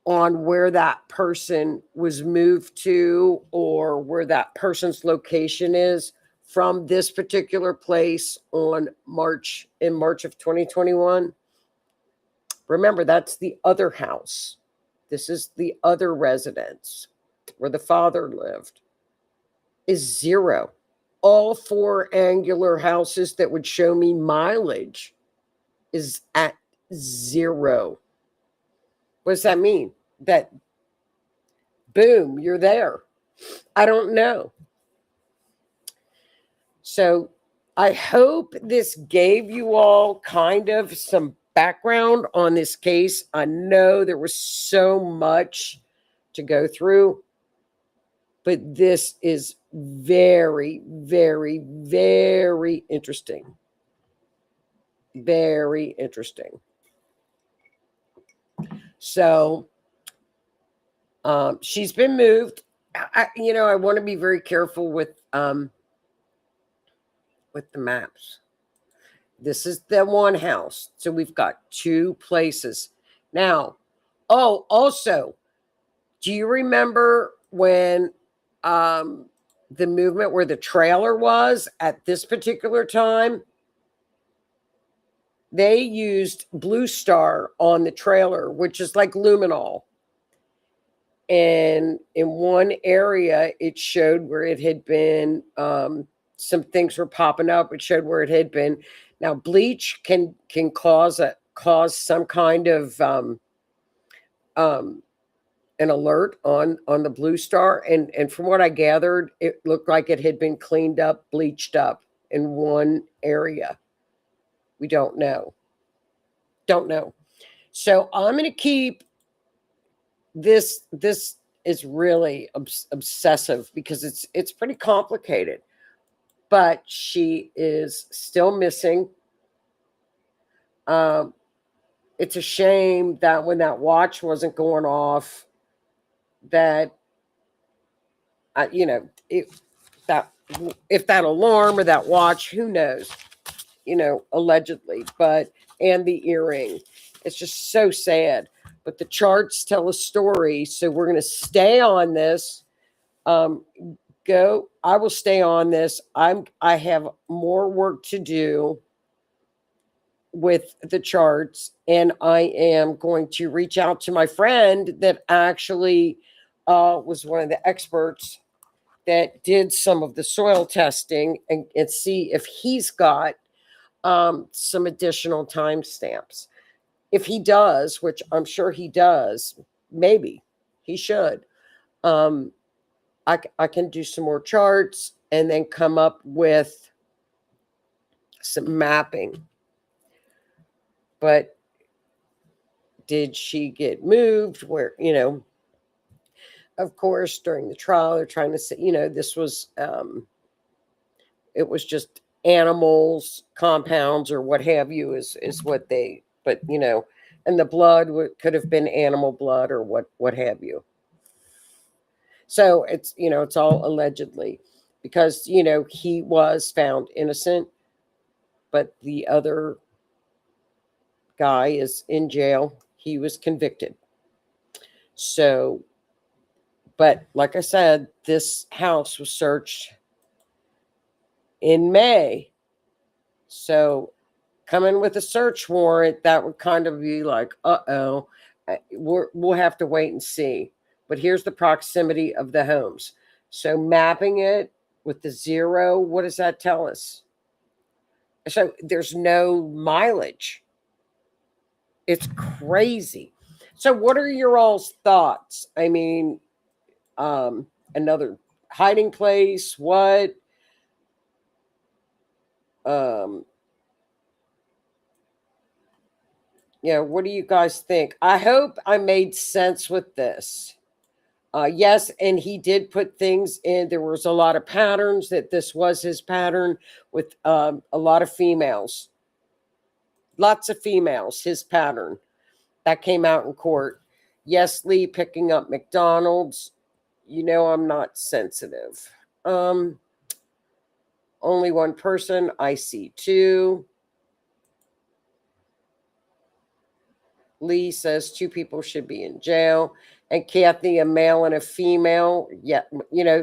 on where that person was moved to or where that person's location is from this particular place in March of 2021. Remember, that's the other house. This is the other residence where the father lived, is 0. All 4 angular houses that would show me mileage is at 0. What does that mean? That, boom, you're there. I don't know. So I hope this gave you all kind of some background on this case. I know there was so much to go through, but this is very, very, very interesting. Very interesting. So she's been moved. I want to be very careful with the maps. This is the one house. So we've got 2 places. Now, also, do you remember when the movement where the trailer was at this particular time? They used Blue Star on the trailer, which is like luminol. And in one area, it showed where it had been, some things were popping up. It showed where it had been. Now, bleach can cause some kind of an alert on the Blue Star. And from what I gathered, it looked like it had been cleaned up, bleached up in one area. We don't know. Don't know. So I'm going to keep this. This is really obsessive because it's pretty complicated. But she is still missing. It's a shame that when that watch wasn't going off, that if that alarm or that watch, who knows, allegedly, and the earring, it's just so sad. But the charts tell a story, so we're going to stay on this. I will stay on this. I have more work to do with the charts, and I am going to reach out to my friend that actually was one of the experts that did some of the soil testing, and see if he's got some additional timestamps. If he does, which I'm sure he does, maybe he should, I can do some more charts and then come up with some mapping. But did she get moved? Where, of course, during the trial, they're trying to say, this was, it was just animals, compounds, or what have you, is what they, but, and the blood could have been animal blood or what have you. So it's, it's all allegedly, because, he was found innocent, but the other guy is in jail. He was convicted. So, but like I said, this house was searched in May. So coming with a search warrant, that would kind of be like, uh-oh, we'll have to wait and see. But here's the proximity of the homes. So mapping it with the 0, what does that tell us? So there's no mileage. It's crazy. So what are your all's thoughts? I mean, another hiding place, what? What do you guys think? I hope I made sense with this. Yes, and he did put things in. There was a lot of patterns, that this was his pattern with a lot of females. Lots of females, his pattern. That came out in court. Yes, Lee picking up McDonald's. I'm not sensitive. Only one person. I see 2. Lee says 2 people should be in jail. And Kathy, a male and a female. Yeah,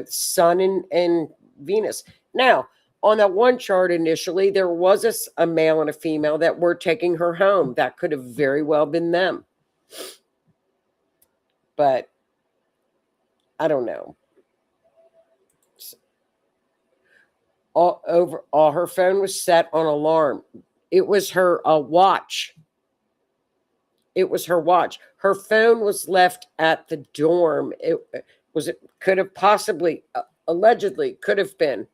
Sun and Venus. Now, on that one chart initially, there was a male and a female that were taking her home. That could have very well been them. But I don't know. All her phone was set on alarm. It was her watch. It was her watch. Her phone was left at the dorm. It could have possibly, allegedly, could have been.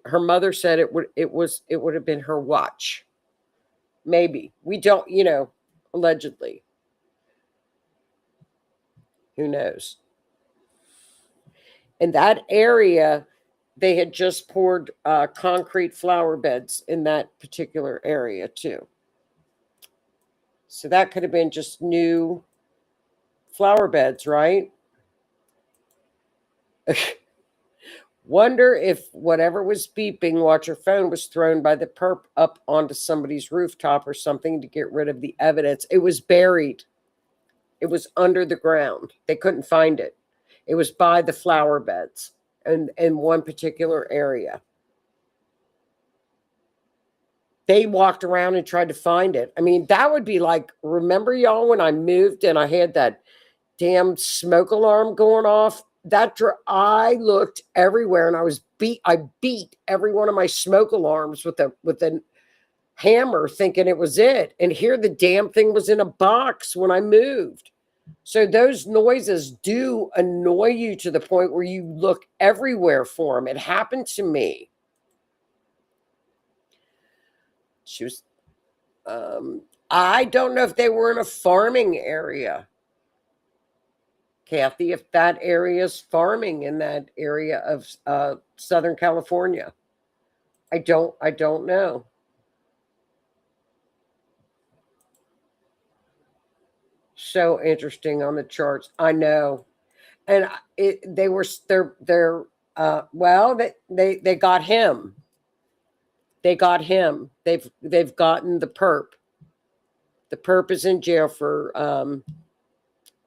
Her mother said it would have been her watch. Maybe. We don't, allegedly. Who knows? In that area, they had just poured concrete flower beds in that particular area too. So that could have been just new flower beds, right? Wonder if whatever was beeping, watch your phone, was thrown by the perp up onto somebody's rooftop or something to get rid of the evidence. It was buried. It was under the ground. They couldn't find it. It was by the flower beds and in one particular area. They walked around and tried to find it. I mean, that would be like, remember y'all when I moved and I had that damn smoke alarm going off? I looked everywhere and I beat every one of my smoke alarms with a hammer thinking it was it. And here the damn thing was in a box when I moved. So those noises do annoy you to the point where you look everywhere for them. It happened to me. I don't know if they were in a farming area. Kathy, if that area is farming in that area of Southern California. I don't know. So interesting on the charts. I know. And well, they got him. They got him. They've gotten the perp. The perp is in jail for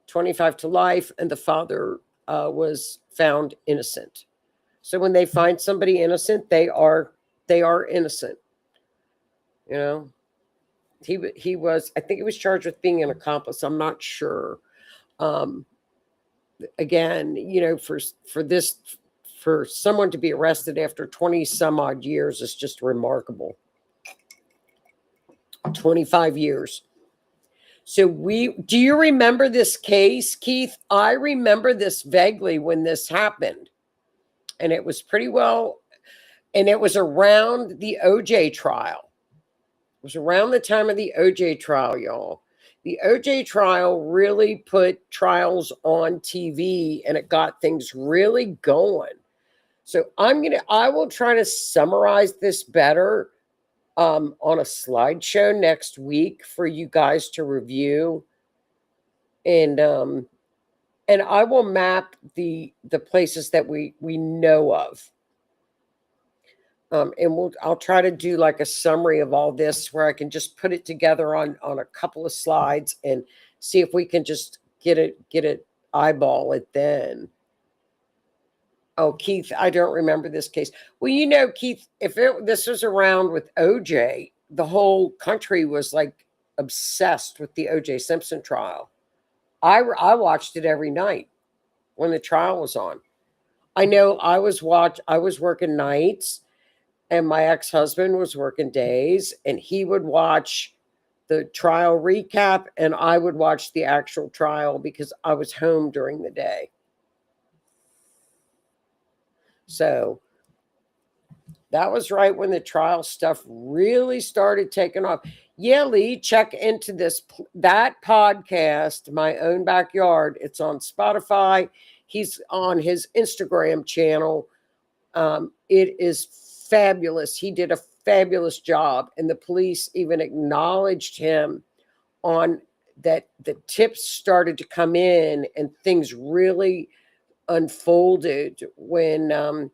25 to life, and the father was found innocent. So when they find somebody innocent, they are innocent. You know, he was, I think he was charged with being an accomplice. I'm not sure. Again, you know, for someone to be arrested after 20 some odd years is just remarkable. 25 years. So do you remember this case, Keith? I remember this vaguely when this happened. And it was pretty well, and it was around the OJ trial. It was around the time of the OJ trial, y'all. The OJ trial really put trials on TV, and it got things really going. So I will try to summarize this better on a slideshow next week for you guys to review. And I will map the places that we know of. And I'll try to do like a summary of all this where I can just put it together on a couple of slides and see if we can just get it eyeball it then. Oh, Keith, I don't remember this case. Well, you know, Keith, if this was around with OJ, the whole country was like obsessed with the OJ Simpson trial. I watched it every night when the trial was on. I know I was working nights, and my ex-husband was working days, and he would watch the trial recap, and I would watch the actual trial because I was home during the day. So that was right when the trial stuff really started taking off. Yeah, Lee, check into that podcast, My Own Backyard. It's on Spotify. He's on his Instagram channel. It is fabulous. He did a fabulous job, and the police even acknowledged him on that. The tips started to come in, and things really unfolded when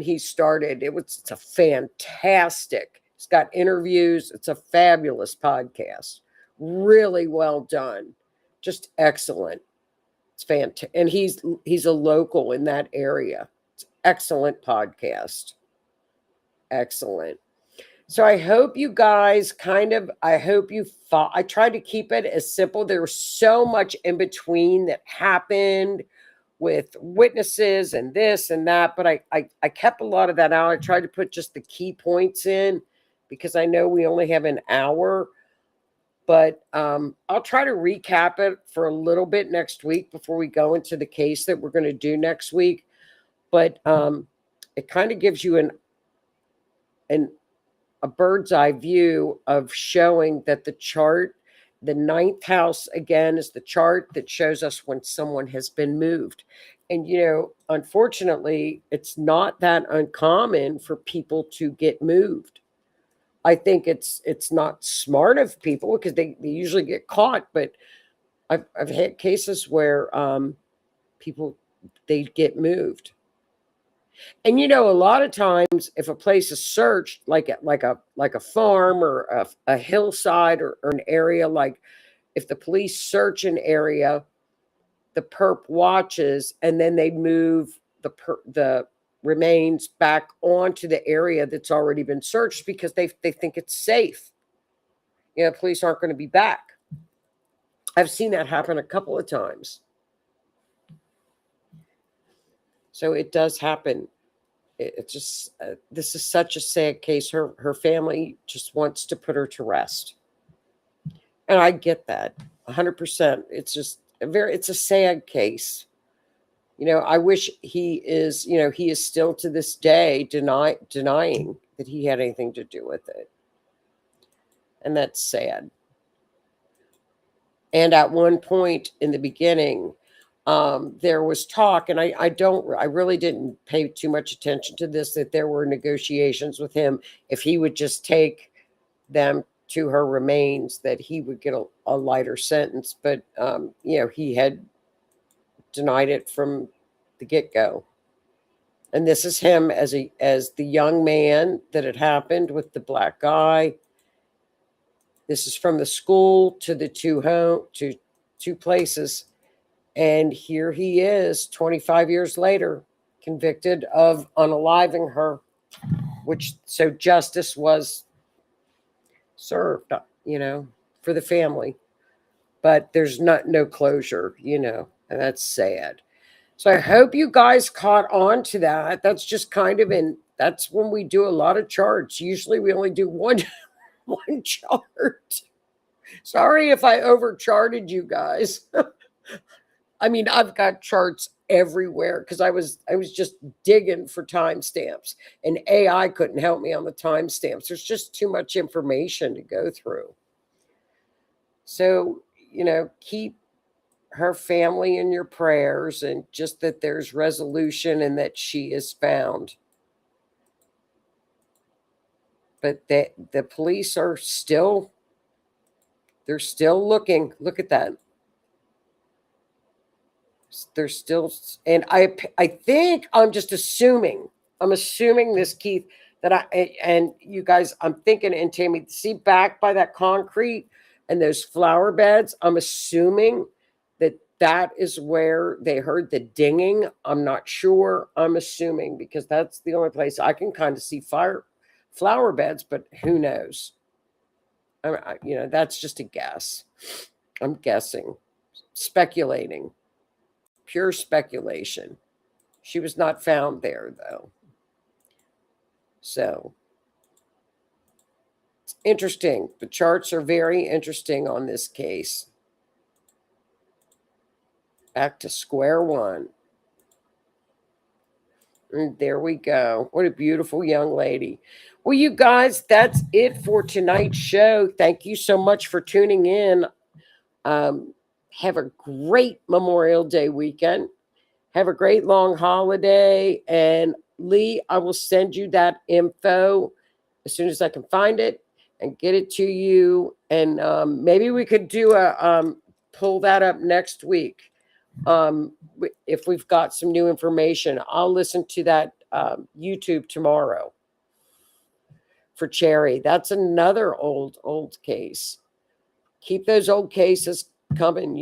he started. It's a fantastic. It's got interviews. It's a fabulous podcast. Really well done. Just excellent. It's fantastic. And he's a local in that area. It's excellent podcast. Excellent. So I hope you guys I tried to keep it as simple. There was so much in between that happened with witnesses and this and that, but I kept a lot of that out. I tried to put just the key points in because I know we only have an hour, but I'll try to recap it for a little bit next week before we go into the case that we're going to do next week. But it kind of gives you a bird's eye view of showing that the chart, the ninth house, again, is the chart that shows us when someone has been moved. And, you know, unfortunately, it's not that uncommon for people to get moved. I think it's not smart of people because they usually get caught. But I've had cases where people, they get moved. And, you know, a lot of times if a place is searched, like a farm or a hillside or an area, like if the police search an area, the perp watches and then they move the remains back onto the area that's already been searched because they think it's safe. You know, police aren't going to be back. I've seen that happen a couple of times. So it does happen. It's just, this is such a sad case. Her family just wants to put her to rest. And I get that 100%. It's just it's a sad case. You know, I wish he is still to this day denying that he had anything to do with it. And that's sad. And at one point in the beginning, there was talk, and I really didn't pay too much attention to this, that there were negotiations with him. If he would just take them to her remains, that he would get a lighter sentence. But, he had denied it from the get-go. And this is him as the young man that had happened with the black guy. This is from the school to the two places. And here he is 25 years later, convicted of unaliving her, so justice was served, for the family. But there's no closure, and that's sad. So I hope you guys caught on to that. That's just that's when we do a lot of charts. Usually we only do one chart. Sorry if I overcharted you guys. I mean, I've got charts everywhere because I was just digging for timestamps, and AI couldn't help me on the timestamps. There's just too much information to go through. So, keep her family in your prayers, and just that there's resolution and that she is found. But the police are still, they're still looking. Look at that. They're still, and I think I'm assuming this, Keith, and you guys, I'm thinking, and Tammy, see back by that concrete and those flower beds, I'm assuming that is where they heard the dinging. I'm not sure. I'm assuming, because that's the only place I can kind of see flower beds, but who knows? That's just a guess. I'm guessing, speculating, pure speculation. She was not found there, though. So it's interesting. The charts are very interesting on this case. Back to square one. And there we go. What a beautiful young lady. Well, you guys, that's it for tonight's show. Thank you so much for tuning in. Have a great Memorial Day weekend. Have a great long holiday. And Lee, I will send you that info as soon as I can find it and get it to you. And maybe we could do pull that up next week. If we've got some new information, I'll listen to that YouTube tomorrow for Cherry. That's another old case. Keep those old cases coming,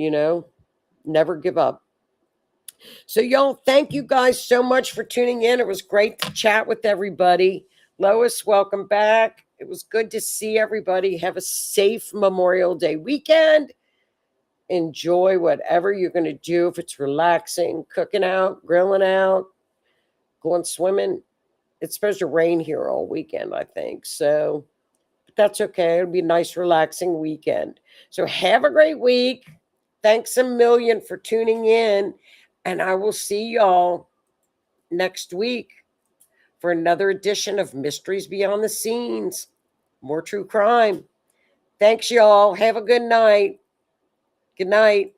never give up. So y'all, thank you guys so much for tuning in. It was great to chat with everybody. Lois, welcome back. It was good to see everybody. Have a safe Memorial Day weekend. Enjoy whatever you're going to do. If it's relaxing, cooking out, grilling out, going swimming. It's supposed to rain here all weekend, I think. So, but that's okay. It'll be a nice, relaxing weekend. So have a great week. Thanks a million for tuning in. And I will see y'all next week for another edition of Mysteries Beyond the Scenes. More true crime. Thanks, y'all. Have a good night. Good night.